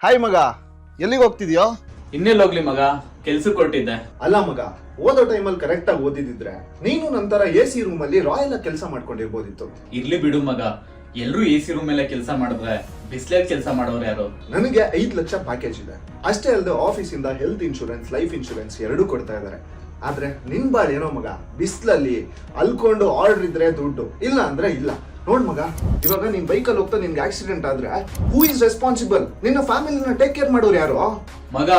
Hi ಮಗ, ಎಲ್ಲಿಗೆ ಹೋಗ್ತಿದ್ಯೋ? ಇನ್ನೆಲ್ಲಿ ಹೋಗ್ಲಿ ಮಗ, ಕೆಲ್ಸಕ್ಕೆ ಕೊಟ್ಟಿದ್ದೆ. ಅಲ್ಲ ಮಗ, ಓದೋ ಟೈಮಲ್ಲಿ ಕರೆಕ್ಟ್ ಆಗಿ ಓದಿದಿದ್ರೆ ನೀನು ನಂತರ AC ರೂಮ್ ಅಲ್ಲಿ ರಾಯಲ್ ಕೆಲಸ ಮಾಡ್ಕೊಂಡಿರ್ಬೋದಿತ್ತು. ಇರ್ಲಿ ಬಿಡು ಮಗ, ಎಲ್ರು AC ರೂಮ್ ಮೇಲೆ ಕೆಲಸ ಮಾಡಿದ್ರೆ ಬಿಸ್ಲಾಗ್ ಕೆಲಸ ಮಾಡೋರು ಯಾರು? ನನಗೆ 5 ಲಕ್ಷ ಪ್ಯಾಕೇಜ್ ಇದೆ. ಅಷ್ಟೇ ಅಲ್ಲದೆ ಆಫೀಸ್ ಇಂದ ಹೆಲ್ತ್ ಇನ್ಶೂರೆನ್ಸ್, ಲೈಫ್ ಇನ್ಶೂರೆನ್ಸ್ ಎರಡೂ ಕೊಡ್ತಾ ಇದಾರೆ. ಆದ್ರೆ ನಿನ್ ಬಾಳ್ ಏನೋ ಮಗ, ಬಿಸ್ಲಲ್ಲಿ ಅಲ್ಕೊಂಡು ಆರ್ಡರ್ ಇದ್ರೆ ದುಡ್ಡು, ಇಲ್ಲ ಅಂದ್ರೆ ಇಲ್ಲ. ನೋಡ್ ಮಗ, ಇವಾಗ ನೀನ್ ಬೈಕಲ್ಲಿ ಹೋಗ್ತಾ ನಿನ್ಗೆ ಆಕ್ಸಿಡೆಂಟ್ ಆದ್ರೆ ಹೂ ಇಸ್ ರೆಸ್ಪಾನ್ಸಿಬಲ್? ನಿನ್ನ ಫ್ಯಾಮಿಲಿನ ಟೇಕ್ ಕೇರ್ ಮಾಡೋರು ಯಾರು? ಮಗ,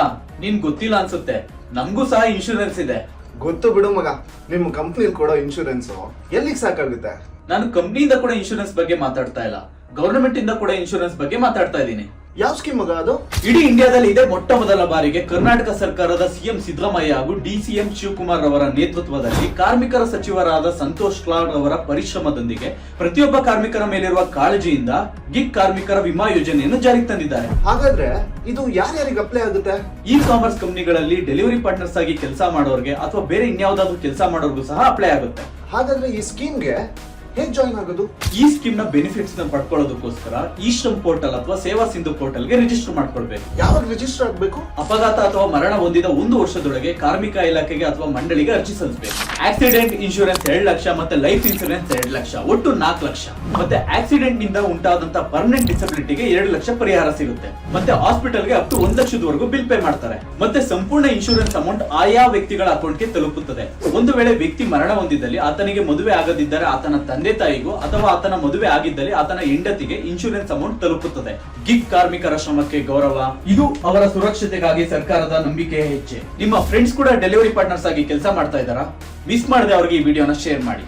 ನಿನ್ ಗೊತ್ತಿಲ್ಲ ಅನ್ಸುತ್ತೆ, ನಮಗೂ ಸಹ ಇನ್ಶೂರೆನ್ಸ್ ಇದೆ. ಗೊತ್ತು ಬಿಡು ಮಗ, ನಿಮ್ ಕಂಪ್ನಿಲಿ ಕೊಡೋ ಇನ್ಶೂರೆನ್ಸ್ ಎಲ್ಲಿಗೆ ಸಾಕಾಗುತ್ತೆ? ನಾನು ಕಂಪ್ನಿಯಿಂದ ಕೂಡ ಇನ್ಶೂರೆನ್ಸ್ ಬಗ್ಗೆ ಮಾತಾಡ್ತಾ ಇಲ್ಲ, ಗವರ್ನಮೆಂಟ್ ಇಂದ ಕೂಡ ಇನ್ಶೂರೆನ್ಸ್ ಬಗ್ಗೆ ಮಾತಾಡ್ತಾ ಇದ್ದೀನಿ. ಯಾವ ಸ್ಕೀಮ್ ಮಗ ಅದು? ಇಡೀ ಇಂಡಿಯಾದಲ್ಲಿ ಇದೇ ಮೊಟ್ಟ ಮೊದಲ ಬಾರಿಗೆ ಕರ್ನಾಟಕ ಸರ್ಕಾರದ ಸಿಎಂ ಸಿದ್ದರಾಮಯ್ಯ ಹಾಗೂ DCM ಶಿವಕುಮಾರ್ ಅವರ ನೇತೃತ್ವದಲ್ಲಿ ಕಾರ್ಮಿಕರ ಸಚಿವರಾದ ಸಂತೋಷ್ ಲಾಡ್ ಅವರ ಪರಿಶ್ರಮದೊಂದಿಗೆ ಪ್ರತಿಯೊಬ್ಬ ಕಾರ್ಮಿಕರ ಮೇಲಿರುವ ಕಾಳಜಿಯಿಂದ ಗಿಗ್ ಕಾರ್ಮಿಕರ ವಿಮಾ ಯೋಜನೆಯನ್ನು ಜಾರಿಗೆ ತಂದಿದ್ದಾರೆ. ಹಾಗಾದ್ರೆ ಇದು ಯಾರ್ಯಾರಿಗೆ ಅಪ್ಲೈ ಆಗುತ್ತೆ? ಇ ಕಾಮರ್ಸ್ ಕಂಪನಿಗಳಲ್ಲಿ ಡೆಲಿವರಿ ಪಾರ್ಟ್ನರ್ಸ್ ಆಗಿ ಕೆಲಸ ಮಾಡೋರಿಗೆ ಅಥವಾ ಬೇರೆ ಇನ್ಯಾವುದಾದ್ರೂ ಕೆಲಸ ಮಾಡೋರ್ಗೂ ಸಹ ಅಪ್ಲೈ ಆಗುತ್ತೆ. ಹಾಗಾದ್ರೆ ಈ ಸ್ಕೀಮ್ಗೆ ಹೇಗೆ ಜಾಯಿನ್ ಆಗೋದು? ಈ ಸ್ಕೀಮ್ ನ ಬೆನಿಫಿಟ್ಸ್ ನ ಪಡ್ಕೊಳ್ಳೋದಕ್ಕೋಸ್ಕರ ಈ ಶ್ರಮ್ ಪೋರ್ಟಲ್ ಅಥವಾ ಸೇವಾ ಸಿಂಧು ಪೋರ್ಟಲ್ ಗೆ ರಿಜಿಸ್ಟರ್ ಮಾಡ್ಕೊಳ್ಬೇಕು. ಯಾವಾಗ ರಿಜಿಸ್ಟರ್ ಆಗಬೇಕು? ಅಪಘಾತ ಅಥವಾ ಮರಣ ಹೊಂದಿದ 1 ವರ್ಷದೊಳಗೆ ಕಾರ್ಮಿಕ ಇಲಾಖೆಗೆ ಅಥವಾ ಮಂಡಳಿಗೆ ಅರ್ಜಿ ಸಲ್ಲಿಸಬೇಕು. ಆಕ್ಸಿಡೆಂಟ್ ಇನ್ಶೂರೆನ್ಸ್ 2 ಲಕ್ಷ ಮತ್ತೆ ಲೈಫ್ ಇನ್ಶೂರೆನ್ಸ್ 2 ಲಕ್ಷ, ಒಟ್ಟು 4 ಲಕ್ಷ. ಮತ್ತೆ ಆಕ್ಸಿಡೆಂಟ್ ನಿಂದ ಉಂಟಾದಂತ ಪರ್ಮನೆಂಟ್ ಡಿಸಬಿಲಿಟಿಗೆ 2 ಲಕ್ಷ ಪರಿಹಾರ ಸಿಗುತ್ತೆ. ಮತ್ತೆ ಹಾಸ್ಪಿಟಲ್ಗೆ ಅಪ್ ಟು 1 ಲಕ್ಷದವರೆಗೂ ಬಿಲ್ ಪೇ ಮಾಡ್ತಾರೆ. ಮತ್ತೆ ಸಂಪೂರ್ಣ ಇನ್ಶೂರೆನ್ಸ್ ಅಮೌಂಟ್ ಆಯಾ ವ್ಯಕ್ತಿಗಳ ಅಕೌಂಟ್ಗೆ ತಲುಪುತ್ತದೆ. ಒಂದು ವೇಳೆ ವ್ಯಕ್ತಿ ಮರಣ ಹೊಂದಿದಲ್ಲಿ ಆತನಿಗೆ ಮದುವೆ ಆಗದಿದ್ದರೆ ಆತನ ತಂದೆ ತಾಯಿಗೂ ಅಥವಾ ಆತನ ಮದುವೆ ಆಗಿದ್ದಲ್ಲಿ ಆತನ ಹೆಂಡತಿಗೆ ಇನ್ಶೂರೆನ್ಸ್ ಅಮೌಂಟ್ ತಲುಪುತ್ತದೆ. ಗಿಗ್ ಕಾರ್ಮಿಕರ ಶ್ರಮಕ್ಕೆ ಗೌರವ, ಇದು ಅವರ ಸುರಕ್ಷತೆಗಾಗಿ ಸರ್ಕಾರದ ನಂಬಿಕೆಯ ಹೆಜ್ಜೆ. ನಿಮ್ಮ ಫ್ರೆಂಡ್ಸ್ ಕೂಡ ಡೆಲಿವರಿ ಪಾರ್ಟ್ನರ್ಸ್ ಆಗಿ ಕೆಲಸ ಮಾಡ್ತಾ ಇದ್ದಾರಾ? ಮಿಸ್ ಮಾಡದೆ ಅವರಿಗೆ ಈ ವಿಡಿಯೋನ ಶೇರ್ ಮಾಡಿ.